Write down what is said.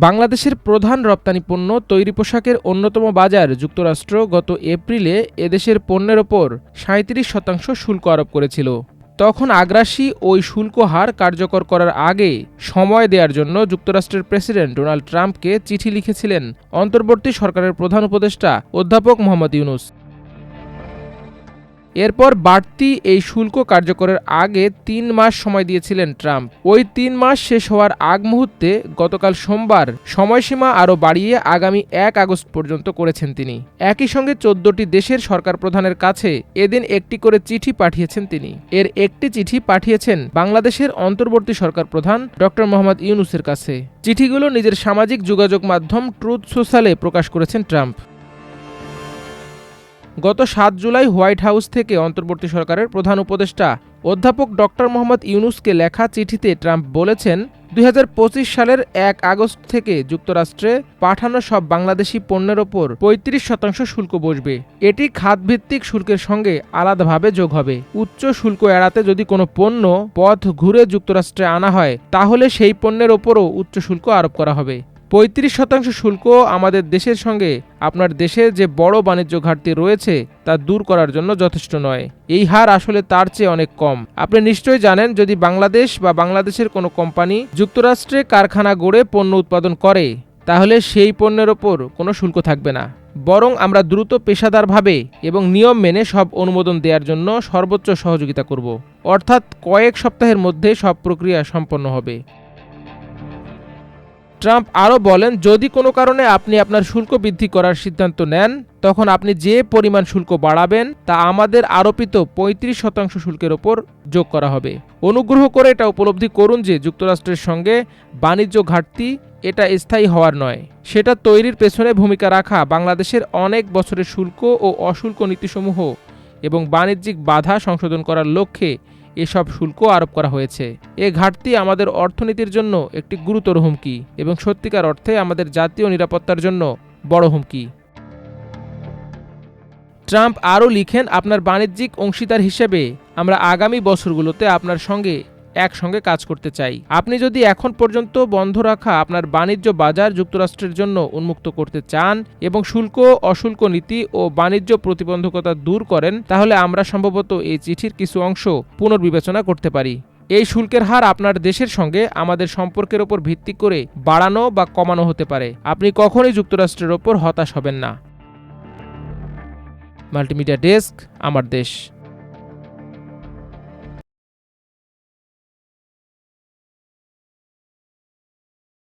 বাংলাদেশের প্রধান রপ্তানি পণ্য তৈরি পোশাকের অন্যতম বাজার যুক্তরাষ্ট্র গত এপ্রিলে এদেশের পণ্যের ওপর ৩৭% শুল্ক আরোপ করেছিল। তখন আগ্রাসী ওই শুল্ক হার কার্যকর করার আগে সময় দেওয়ার জন্য যুক্তরাষ্ট্রের প্রেসিডেন্ট ডোনাল্ড ট্রাম্পকে চিঠি লিখেছিলেন অন্তর্বর্তী সরকারের প্রধান উপদেষ্টা অধ্যাপক মোহাম্মদ ইউনূস। এরপর বাড়তি এই শুল্ক কার্যকরের আগে ৩ মাস সময় দিয়েছিলেন ট্রাম্প। ওই ৩ মাস শেষ হওয়ার আগ মুহূর্তে গতকাল সোমবার সময়সীমা আরও বাড়িয়ে আগামী ১ আগস্ট পর্যন্ত করেছেন তিনি। একই সঙ্গে ১৪টি দেশের সরকার প্রধানের কাছে এদিন একটি করে চিঠি পাঠিয়েছেন তিনি। এর একটি চিঠি পাঠিয়েছেন বাংলাদেশের অন্তর্বর্তী সরকার প্রধান ড মোহাম্মদ ইউনূসের কাছে। চিঠিগুলো নিজের সামাজিক যোগাযোগ মাধ্যম ট্রুথ সোশ্যালে প্রকাশ করেছেন ট্রাম্প। গত ৭ জুলাই হোয়াইট হাউস থেকে অন্তর্বর্তী সরকারের প্রধান উপদেষ্টা অধ্যাপক ড মোহাম্মদ ইউনূসকে লেখা চিঠিতে ট্রাম্প বলেছেন, ২০২৫ সালের ১ আগস্ট থেকে যুক্তরাষ্ট্রে পাঠানো সব বাংলাদেশি পণ্যের ওপর ৩৫% শুল্ক বসবে। এটি খাতভিত্তিক শুল্কের সঙ্গে আলাদাভাবে যোগ হবে। উচ্চ শুল্ক এড়াতে যদি কোনো পণ্য পথ ঘুরে যুক্তরাষ্ট্রে আনা হয়, তাহলে সেই পণ্যের ওপরও উচ্চ শুল্ক আরোপ করা হবে। ৩৫% শুল্ক আমাদের দেশের সঙ্গে আপনার দেশের যে বড় বাণিজ্য ঘাটতি রয়েছে তা দূর করার জন্য যথেষ্ট নয়। এই হার আসলে তার চেয়ে অনেক কম। আপনি নিশ্চয়ই জানেন, যদি বাংলাদেশ বা বাংলাদেশের কোনো কোম্পানি যুক্তরাষ্ট্রে কারখানা গড়ে পণ্য উৎপাদন করে, তাহলে সেই পণ্যের ওপর কোনো শুল্ক থাকবে না। বরং আমরা দ্রুত পেশাদারভাবে এবং নিয়ম মেনে সব অনুমোদন দেওয়ার জন্য সর্বোচ্চ সহযোগিতা করব। অর্থাৎ কয়েক সপ্তাহের মধ্যে সব প্রক্রিয়া সম্পন্ন হবে। ট্রাম্প আরও বলেন, যদি কোনো কারণে আপনি আপনার শুল্ক বৃদ্ধি করার সিদ্ধান্ত নেন, তখন আপনি যে পরিমাণ শুল্ক বাড়াবেন তা আমাদের আরোপিত ৩৫% শুল্কের ওপর যোগ করা হবে। অনুগ্রহ করে এটা উপলব্ধি করুন যে যুক্তরাষ্ট্রের সঙ্গে বাণিজ্য ঘাটতি এটা স্থায়ী হওয়ার নয়। সেটা তৈরির পেছনে ভূমিকা রাখা বাংলাদেশের অনেক বছরের শুল্ক ও অশুল্ক নীতিসমূহ এবং বাণিজ্যিক বাধা সংশোধন করার লক্ষ্যে এসব শুল্ক আরোপ করা হয়েছে। এ ঘাটতি আমাদের অর্থনীতির জন্য একটি গুরুতর হুমকি এবং সত্যিকার অর্থে আমাদের জাতীয় নিরাপত্তার জন্য বড় হুমকি। ট্রাম্প আরও লিখেন, আপনার বাণিজ্যিক অংশীদার হিসেবে আমরা আগামী বছরগুলোতে আপনার সঙ্গে একসঙ্গে কাজ করতে চাই। আপনি যদি এখন পর্যন্ত বন্ধ রাখা আপনার বাণিজ্য বাজার যুক্তরাষ্ট্রের জন্য উন্মুক্ত করতে চান এবং শুল্ক, অশুল্ক নীতি ও বাণিজ্য প্রতিবন্ধকতা দূর করেন, তাহলে আমরা সম্ভবত এই চিঠির কিছু অংশ পুনর্বিবেচনা করতে পারি। এই শুল্কের হার আপনার দেশের সঙ্গে আমাদের সম্পর্কের ওপর ভিত্তি করে বাড়ানো বা কমানো হতে পারে। আপনি কখনোই যুক্তরাষ্ট্রের ওপর হতাশ হবেন না। মাল্টিমিডিয়া ডেস্ক, আমার দেশ।